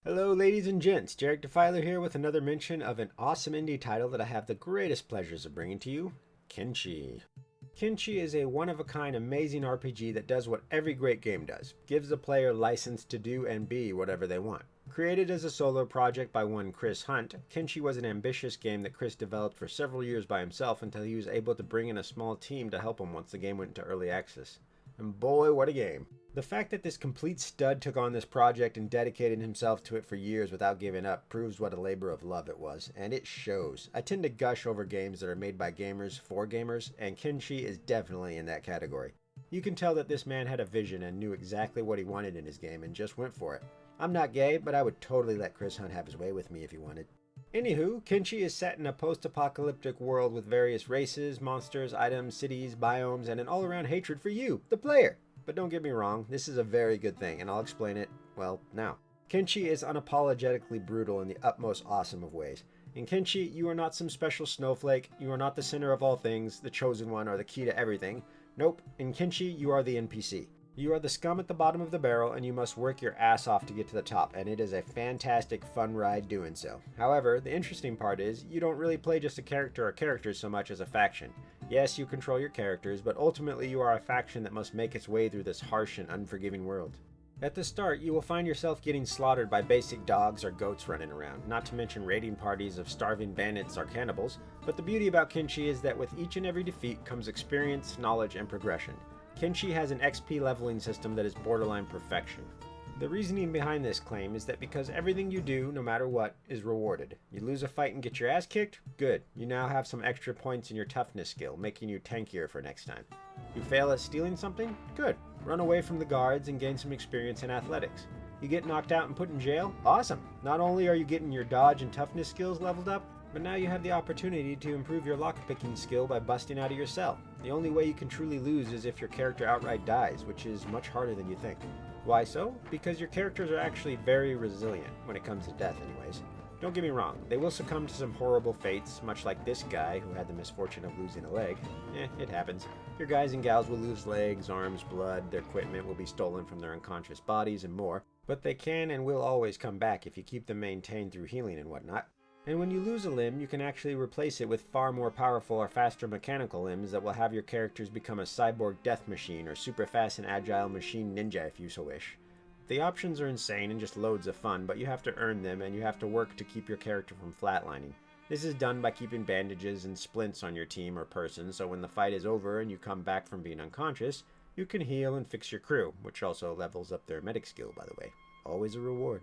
Hello, ladies and gents. Jarek Defiler here with another mention of an awesome indie title that I have the greatest pleasures of bringing to you, Kenshi. Kenshi is a one-of-a-kind amazing RPG that does what every great game does, gives the player license to do and be whatever they want. Created as a solo project by one Chris Hunt, Kenshi was an ambitious game that Chris developed for several years by himself until he was able to bring in a small team to help him once the game went into early access. And boy, what a game. The fact that this complete stud took on this project and dedicated himself to it for years without giving up proves what a labor of love it was, and it shows. I tend to gush over games that are made by gamers for gamers, and Kenshi is definitely in that category. You can tell that this man had a vision and knew exactly what he wanted in his game and just went for it. I'm not gay, but I would totally let Chris Hunt have his way with me if he wanted. Anywho, Kenshi is set in a post-apocalyptic world with various races, monsters, items, cities, biomes, and an all-around hatred for you, the player. But don't get me wrong, this is a very good thing, and I'll explain it, well, now. Kenshi is unapologetically brutal in the utmost awesome of ways. In Kenshi, you are not some special snowflake, you are not the center of all things, the chosen one, or the key to everything. Nope, in Kenshi, you are the NPC. You are the scum at the bottom of the barrel, and you must work your ass off to get to the top, and it is a fantastic, fun ride doing so. However, the interesting part is, you don't really play just a character or characters so much as a faction. Yes, you control your characters, but ultimately you are a faction that must make its way through this harsh and unforgiving world. At the start, you will find yourself getting slaughtered by basic dogs or goats running around, not to mention raiding parties of starving bandits or cannibals, but the beauty about Kenshi is that with each and every defeat comes experience, knowledge, and progression. Kenshi has an XP leveling system that is borderline perfection. The reasoning behind this claim is that because everything you do, no matter what, is rewarded. You lose a fight and get your ass kicked? Good. You now have some extra points in your toughness skill, making you tankier for next time. You fail at stealing something? Good. Run away from the guards and gain some experience in athletics. You get knocked out and put in jail? Awesome. Not only are you getting your dodge and toughness skills leveled up, but now you have the opportunity to improve your lockpicking skill by busting out of your cell. The only way you can truly lose is if your character outright dies, which is much harder than you think. Why so? Because your characters are actually very resilient, when it comes to death anyways. Don't get me wrong, they will succumb to some horrible fates, much like this guy who had the misfortune of losing a leg. It happens. Your guys and gals will lose legs, arms, blood, their equipment will be stolen from their unconscious bodies and more, but they can and will always come back if you keep them maintained through healing and whatnot. And when you lose a limb, you can actually replace it with far more powerful or faster mechanical limbs that will have your characters become a cyborg death machine or super fast and agile machine ninja if you so wish. The options are insane and just loads of fun, but you have to earn them and you have to work to keep your character from flatlining. This is done by keeping bandages and splints on your team or person, so when the fight is over and you come back from being unconscious, you can heal and fix your crew, which also levels up their medic skill, by the way. Always a reward.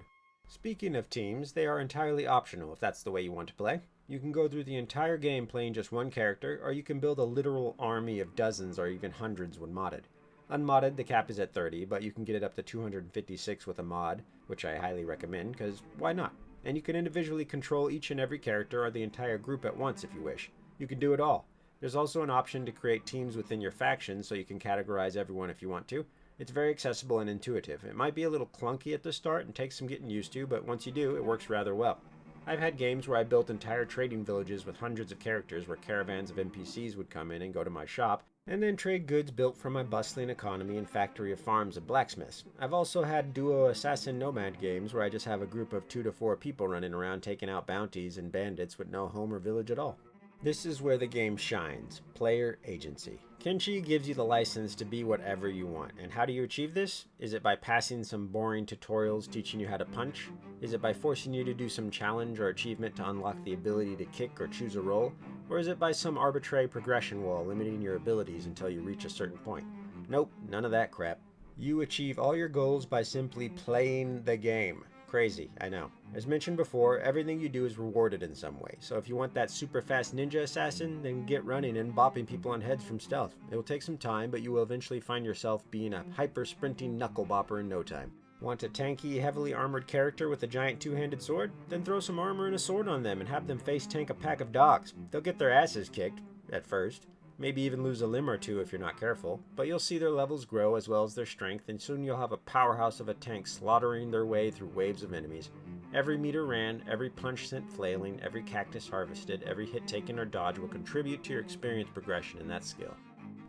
Speaking of teams, they are entirely optional if that's the way you want to play. You can go through the entire game playing just one character, or you can build a literal army of dozens or even hundreds when modded. Unmodded, the cap is at 30, but you can get it up to 256 with a mod, which I highly recommend, because why not? And you can individually control each and every character or the entire group at once if you wish. You can do it all. There's also an option to create teams within your faction so you can categorize everyone if you want to. It's very accessible and intuitive. It might be a little clunky at the start and take some getting used to, but once you do, it works rather well. I've had games where I built entire trading villages with hundreds of characters where caravans of NPCs would come in and go to my shop, and then trade goods built from my bustling economy and factory of farms and blacksmiths. I've also had duo assassin nomad games where I just have a group of 2 to 4 people running around taking out bounties and bandits with no home or village at all. This is where the game shines, player agency. Kenshi gives you the license to be whatever you want. And how do you achieve this? Is it by passing some boring tutorials teaching you how to punch? Is it by forcing you to do some challenge or achievement to unlock the ability to kick or choose a role? Or is it by some arbitrary progression wall limiting your abilities until you reach a certain point? Nope, none of that crap. You achieve all your goals by simply playing the game. Crazy, I know. As mentioned before, everything you do is rewarded in some way, so if you want that super fast ninja assassin, then get running and bopping people on heads from stealth. It will take some time, but you will eventually find yourself being a hyper-sprinting knuckle bopper in no time. Want a tanky, heavily armored character with a giant two-handed sword? Then throw some armor and a sword on them and have them face tank a pack of dogs. They'll get their asses kicked, at first. Maybe even lose a limb or two if you're not careful, but you'll see their levels grow as well as their strength, and soon you'll have a powerhouse of a tank slaughtering their way through waves of enemies. Every meter ran, every punch sent flailing, every cactus harvested, every hit taken or dodge will contribute to your experience progression in that skill.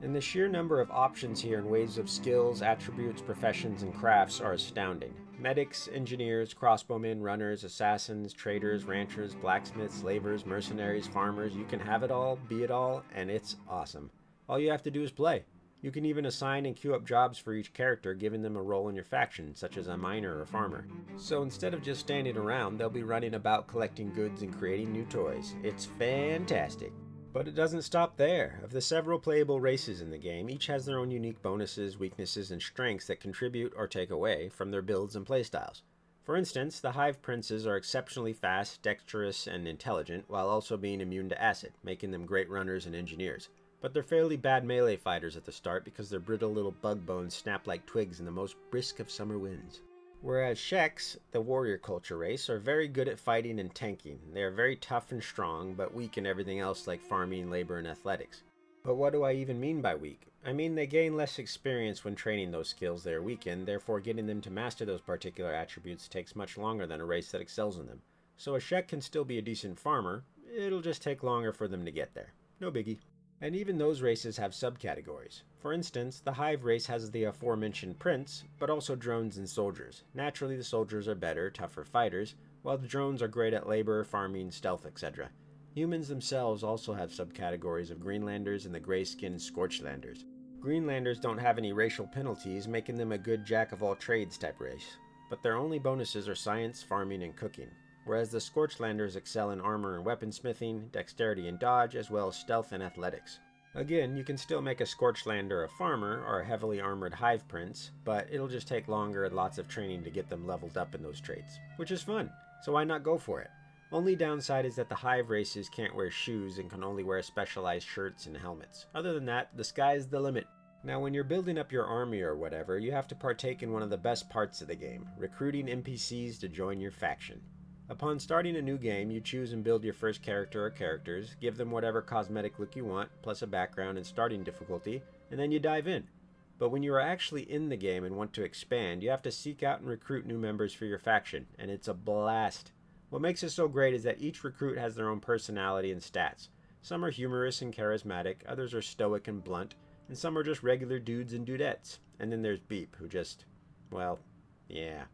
And the sheer number of options here in ways of skills, attributes, professions, and crafts are astounding. Medics, engineers, crossbowmen, runners, assassins, traders, ranchers, blacksmiths, slavers, mercenaries, farmers. You can have it all, be it all, and it's awesome. All you have to do is play. You can even assign and queue up jobs for each character, giving them a role in your faction, such as a miner or farmer. So instead of just standing around, they'll be running about collecting goods and creating new toys. It's fantastic. But it doesn't stop there. Of the several playable races in the game, each has their own unique bonuses, weaknesses, and strengths that contribute or take away from their builds and playstyles. For instance, the Hive Princes are exceptionally fast, dexterous, and intelligent, while also being immune to acid, making them great runners and engineers. But they're fairly bad melee fighters at the start because their brittle little bug bones snap like twigs in the most brisk of summer winds. Whereas Sheks, the warrior culture race, are very good at fighting and tanking. They are very tough and strong, but weak in everything else like farming, labor, and athletics. But what do I even mean by weak? I mean they gain less experience when training those skills they are weak in, therefore getting them to master those particular attributes takes much longer than a race that excels in them. So a Shek can still be a decent farmer, it'll just take longer for them to get there. No biggie. And even those races have subcategories. For instance, the Hive race has the aforementioned Prince, but also drones and soldiers. Naturally, the soldiers are better, tougher fighters, while the drones are great at labor, farming, stealth, etc. Humans themselves also have subcategories of Greenlanders and the gray-skinned Scorchlanders. Greenlanders don't have any racial penalties, making them a good jack-of-all-trades type race, but their only bonuses are science, farming, and cooking. Whereas the Scorchlanders excel in armor and weaponsmithing, dexterity and dodge, as well as stealth and athletics. Again, you can still make a Scorchlander a farmer or a heavily armored Hive Prince, but it'll just take longer and lots of training to get them leveled up in those traits, which is fun, so why not go for it? Only downside is that the Hive races can't wear shoes and can only wear specialized shirts and helmets. Other than that, the sky's the limit. Now when you're building up your army or whatever, you have to partake in one of the best parts of the game, recruiting NPCs to join your faction. Upon starting a new game, you choose and build your first character or characters, give them whatever cosmetic look you want, plus a background and starting difficulty, and then you dive in. But when you are actually in the game and want to expand, you have to seek out and recruit new members for your faction, and it's a blast. What makes it so great is that each recruit has their own personality and stats. Some are humorous and charismatic, others are stoic and blunt, and some are just regular dudes and dudettes. And then there's Beep, who just, well, yeah.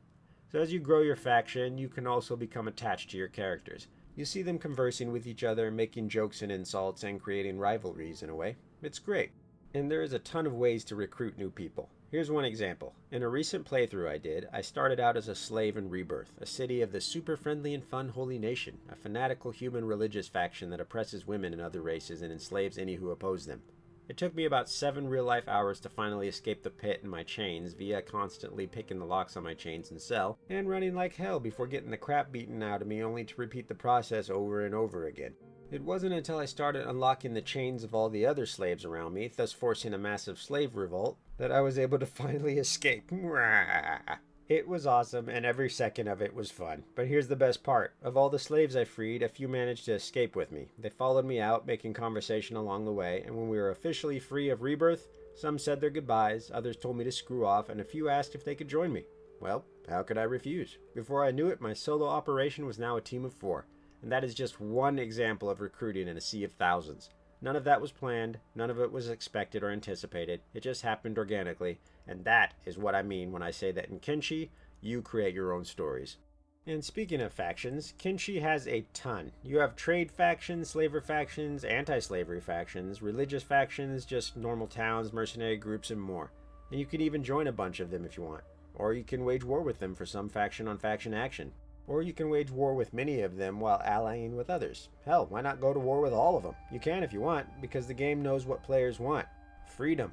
So as you grow your faction, you can also become attached to your characters. You see them conversing with each other, making jokes and insults, and creating rivalries in a way. It's great. And there is a ton of ways to recruit new people. Here's one example. In a recent playthrough I did, I started out as a slave in Rebirth, a city of the super friendly and fun Holy Nation, a fanatical human religious faction that oppresses women and other races and enslaves any who oppose them. It took me about 7 real-life hours to finally escape the pit and my chains via constantly picking the locks on my chains and cell, and running like hell before getting the crap beaten out of me only to repeat the process over and over again. It wasn't until I started unlocking the chains of all the other slaves around me, thus forcing a massive slave revolt, that I was able to finally escape. It was awesome, and every second of it was fun. But here's the best part. Of all the slaves I freed, a few managed to escape with me. They followed me out, making conversation along the way, and when we were officially free of Rebirth, some said their goodbyes, others told me to screw off, and a few asked if they could join me. Well, how could I refuse? Before I knew it, my solo operation was now a team of 4. And that is just one example of recruiting in a sea of thousands. None of that was planned, none of it was expected or anticipated, it just happened organically, and that is what I mean when I say that in Kenshi, you create your own stories. And speaking of factions, Kenshi has a ton. You have trade factions, slaver factions, anti-slavery factions, religious factions, just normal towns, mercenary groups, and more. And you can even join a bunch of them if you want. Or you can wage war with them for some faction-on-faction action. Or you can wage war with many of them while allying with others. Hell, why not go to war with all of them? You can if you want, because the game knows what players want. Freedom.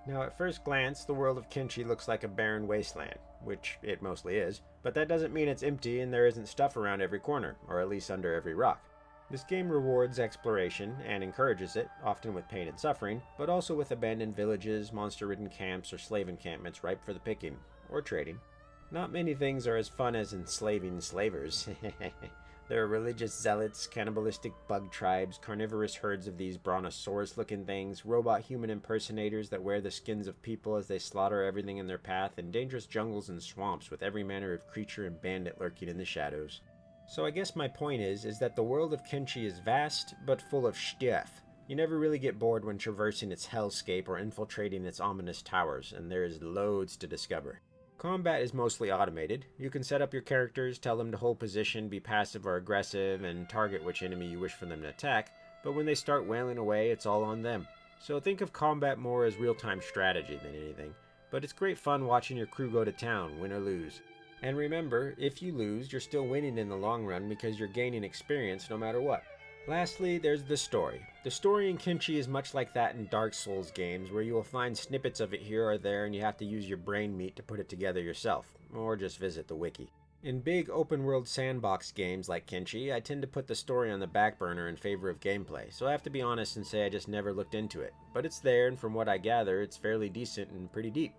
Now at first glance, the world of Kenshi looks like a barren wasteland, which it mostly is, but that doesn't mean it's empty and there isn't stuff around every corner, or at least under every rock. This game rewards exploration and encourages it, often with pain and suffering, but also with abandoned villages, monster-ridden camps, or slave encampments ripe for the picking, or trading. Not many things are as fun as enslaving slavers. There are religious zealots, cannibalistic bug tribes, carnivorous herds of these brontosaurus-looking things, robot-human impersonators that wear the skins of people as they slaughter everything in their path, and dangerous jungles and swamps with every manner of creature and bandit lurking in the shadows. So I guess my point is that the world of Kenshi is vast, but full of stuff. You never really get bored when traversing its hellscape or infiltrating its ominous towers, and there is loads to discover. Combat is mostly automated. You can set up your characters, tell them to hold position, be passive or aggressive, and target which enemy you wish for them to attack, but when they start wailing away, it's all on them. So think of combat more as real-time strategy than anything, but it's great fun watching your crew go to town, win or lose. And remember, if you lose, you're still winning in the long run because you're gaining experience no matter what. Lastly, there's the story. The story in Kenshi is much like that in Dark Souls games, where you will find snippets of it here or there and you have to use your brain meat to put it together yourself, or just visit the wiki. In big open-world sandbox games like Kenshi, I tend to put the story on the back burner in favor of gameplay, so I have to be honest and say I just never looked into it. But it's there, and from what I gather, it's fairly decent and pretty deep.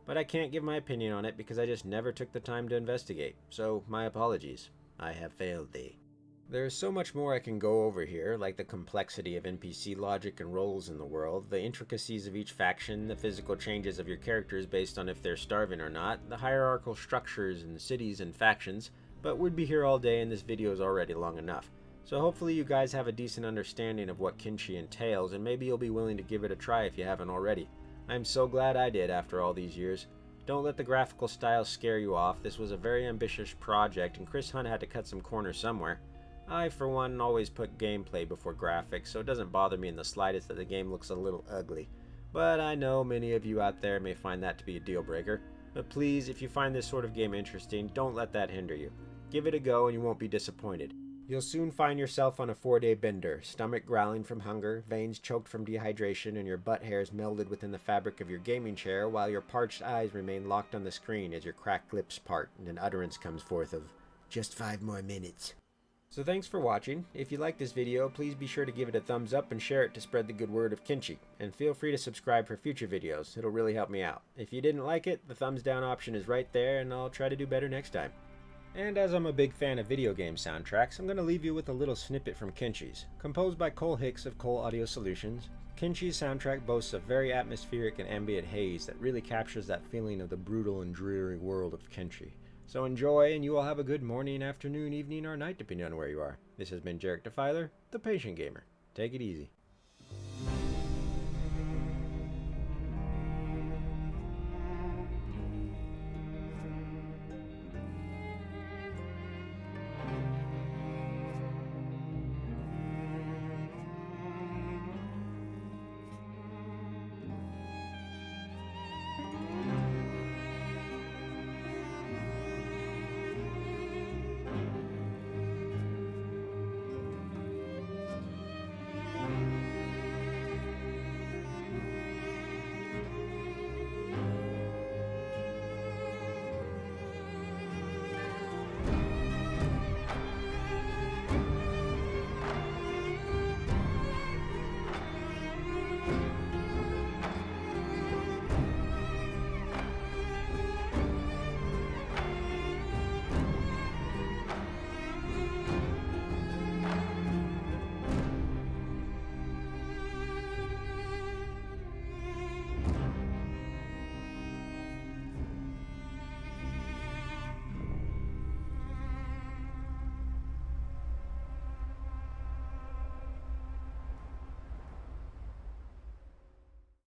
But I can't give my opinion on it because I just never took the time to investigate, so my apologies. I have failed thee. There is so much more I can go over here, like the complexity of NPC logic and roles in the world, the intricacies of each faction, the physical changes of your characters based on if they're starving or not, the hierarchical structures in cities and factions, but we'd be here all day and this video is already long enough. So hopefully you guys have a decent understanding of what Kenshi entails, and maybe you'll be willing to give it a try if you haven't already. I'm so glad I did after all these years. Don't let the graphical style scare you off. This was a very ambitious project and Chris Hunt had to cut some corners somewhere. I, for one, always put gameplay before graphics, so it doesn't bother me in the slightest that the game looks a little ugly. But I know many of you out there may find that to be a deal breaker. But please, if you find this sort of game interesting, don't let that hinder you. Give it a go and you won't be disappointed. You'll soon find yourself on a 4-day bender, stomach growling from hunger, veins choked from dehydration, and your butt hairs melded within the fabric of your gaming chair, while your parched eyes remain locked on the screen as your cracked lips part and an utterance comes forth of, "Just 5 more minutes." So thanks for watching. If you like this video, please be sure to give it a thumbs up and share it to spread the good word of Kenshi. And feel free to subscribe for future videos. It'll really help me out. If you didn't like it, the thumbs down option is right there, and I'll try to do better next time. And as I'm a big fan of video game soundtracks, I'm going to leave you with a little snippet from Kenshi's. Composed by Cole Hicks of Cole Audio Solutions, Kenshi's soundtrack boasts a very atmospheric and ambient haze that really captures that feeling of the brutal and dreary world of Kenshi. So enjoy, and you all have a good morning, afternoon, evening, or night, depending on where you are. This has been Jarek Defiler, the Patient Gamer. Take it easy.